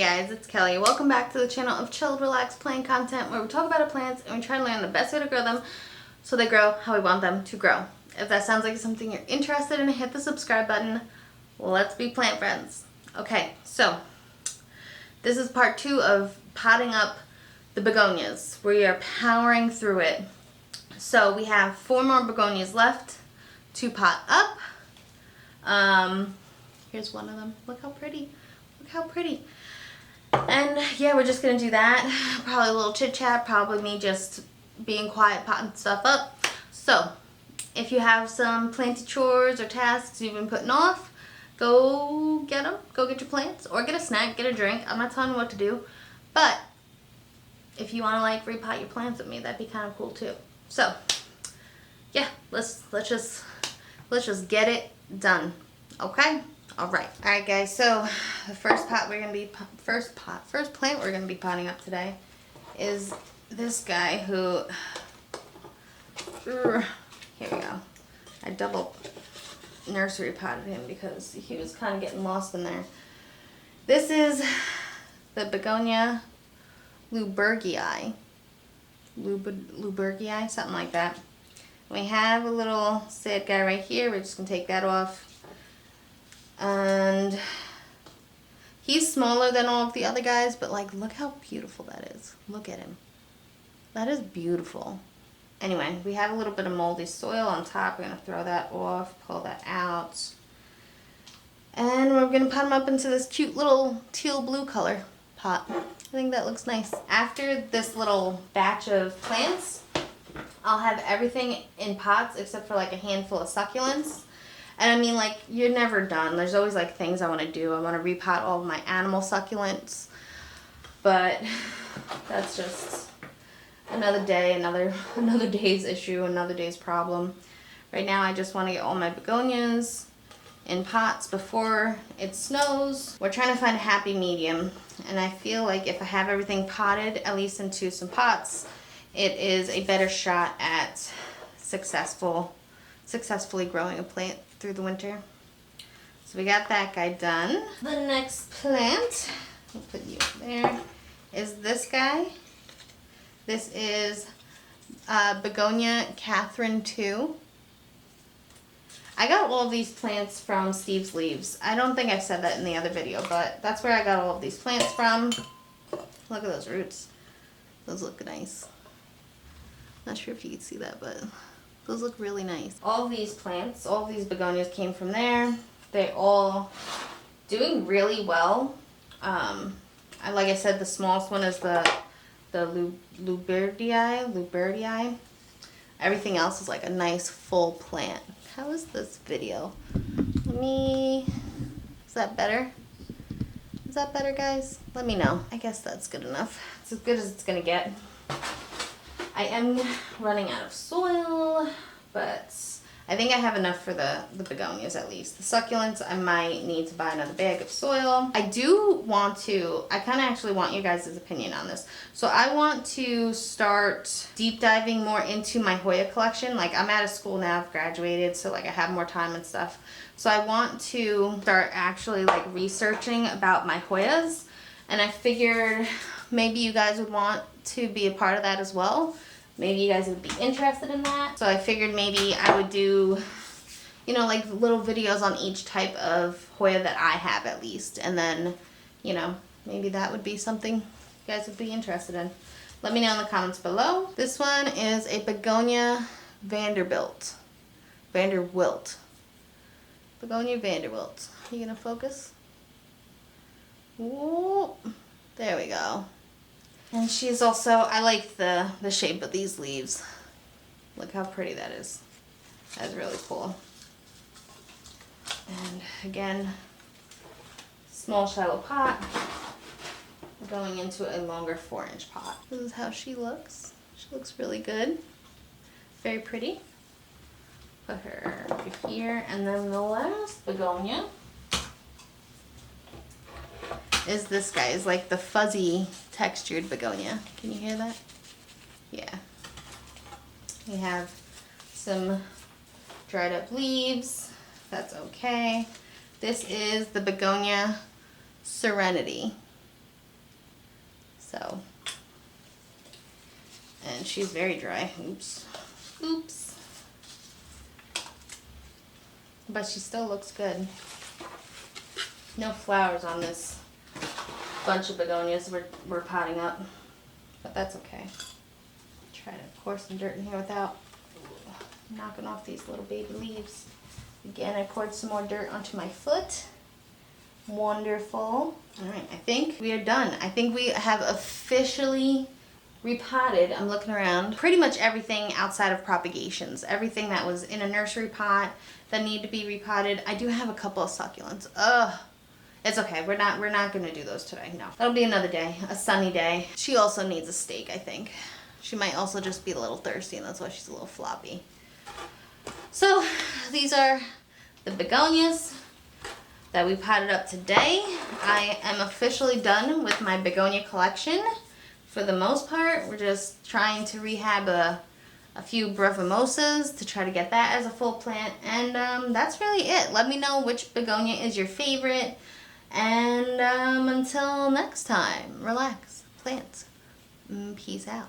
guys, it's Kelly. Welcome back to the channel of chilled, relaxed, plant content where we talk about our plants and we try to learn the best way to grow them so they grow how we want them to grow. If that sounds like something you're interested in, hit the subscribe button. Let's be plant friends. Okay, so this is part 2 of potting up the begonias. We are powering through it. So we have 4 more begonias left to pot up. Here's one of them. Look how pretty. Look how pretty. And yeah, we're just gonna do that. Probably a little chit chat, probably me just being quiet, potting stuff up. So if you have some planty chores or tasks you've been putting off, go get them. Go get your plants or get a snack, get a drink. I'm not telling you what to do, but if you want to like repot your plants with me, that'd be kind of cool too. So yeah, let's just get it done. Okay. All right, guys. So the first plant we're gonna be potting up today is this guy who. Here we go. I double nursery potted him because he was kind of getting lost in there. This is the Begonia Lubergii, something like that. We have a little sad guy right here. We're just gonna take that off. And he's smaller than all of the other guys, but like, look how beautiful that is. Look at him. That is beautiful. Anyway, we have a little bit of moldy soil on top. We're going to throw that off, pull that out. And we're going to pot them up into this cute little teal blue color pot. I think that looks nice. After this little batch of plants, I'll have everything in pots except for like a handful of succulents. And I mean, like, you're never done. There's always like things I want to do. I want to repot all of my animal succulents. But that's just another day, another day's issue, another day's problem. Right now I just want to get all my begonias in pots before it snows. We're trying to find a happy medium, and I feel like if I have everything potted at least into some pots, it is a better shot at successfully growing a plant through the winter. So we got that guy done. The next plant, I'll put you there, is this guy. This is Begonia Catherine 2. I got all of these plants from Steve's Leaves. I don't think I said that in the other video, but that's where I got all of these plants from. Look at those roots. Those look nice. Not sure if you can see that, but those look really nice. All of these plants, all of these begonias came from there. They all doing really well. Like I said, the smallest one is the Lubergii. Everything else is like a nice full plant. How is this video? Is that better? Is that better, guys? Let me know. I guess that's good enough. It's as good as it's gonna get. I am running out of soil, but I think I have enough for the begonias at least. The succulents, I might need to buy another bag of soil. I kind of actually want you guys' opinion on this. So I want to start deep diving more into my Hoya collection. Like, I'm out of school now, I've graduated, so like I have more time and stuff. So I want to start actually like researching about my Hoyas, and I figured maybe you guys would want to be a part of that as well. Maybe you guys would be interested in that. So I figured maybe I would do, you know, like little videos on each type of Hoya that I have at least. And then, you know, maybe that would be something you guys would be interested in. Let me know in the comments below. This one is a Begonia Vanderbilt. Begonia Vanderbilt. Are you gonna focus? Ooh, there we go. And she's also, I like the shape of these leaves. Look how pretty that is. That's really cool. And again, small shallow pot going into a longer 4-inch pot. This is how she looks. She looks really good. Very pretty. Put her over here. And then the last begonia is this guy. Is like the fuzzy textured begonia. Can you hear that? Yeah. We have some dried up leaves. That's okay. This is the Begonia Serenity. So, and she's very dry. Oops. Oops. But she still looks good. No flowers on this bunch of begonias we're potting up, but that's okay. Try to pour some dirt in here without knocking off these little baby leaves. Again, I poured some more dirt onto my foot. Wonderful. All right, I think we are done. I think we have officially repotted, I'm looking around, pretty much everything outside of propagations. Everything that was in a nursery pot that need to be repotted. I do have a couple of succulents. Ugh. It's okay. We're not gonna do those today. No. That'll be another day, a sunny day. She also needs a steak, I think. She might also just be a little thirsty, and that's why she's a little floppy. So these are the begonias that we potted up today. I am officially done with my begonia collection. For the most part, we're just trying to rehab a few brevimosas to try to get that as a full plant, and that's really it. Let me know which begonia is your favorite. And until next time, relax, plants. Peace out.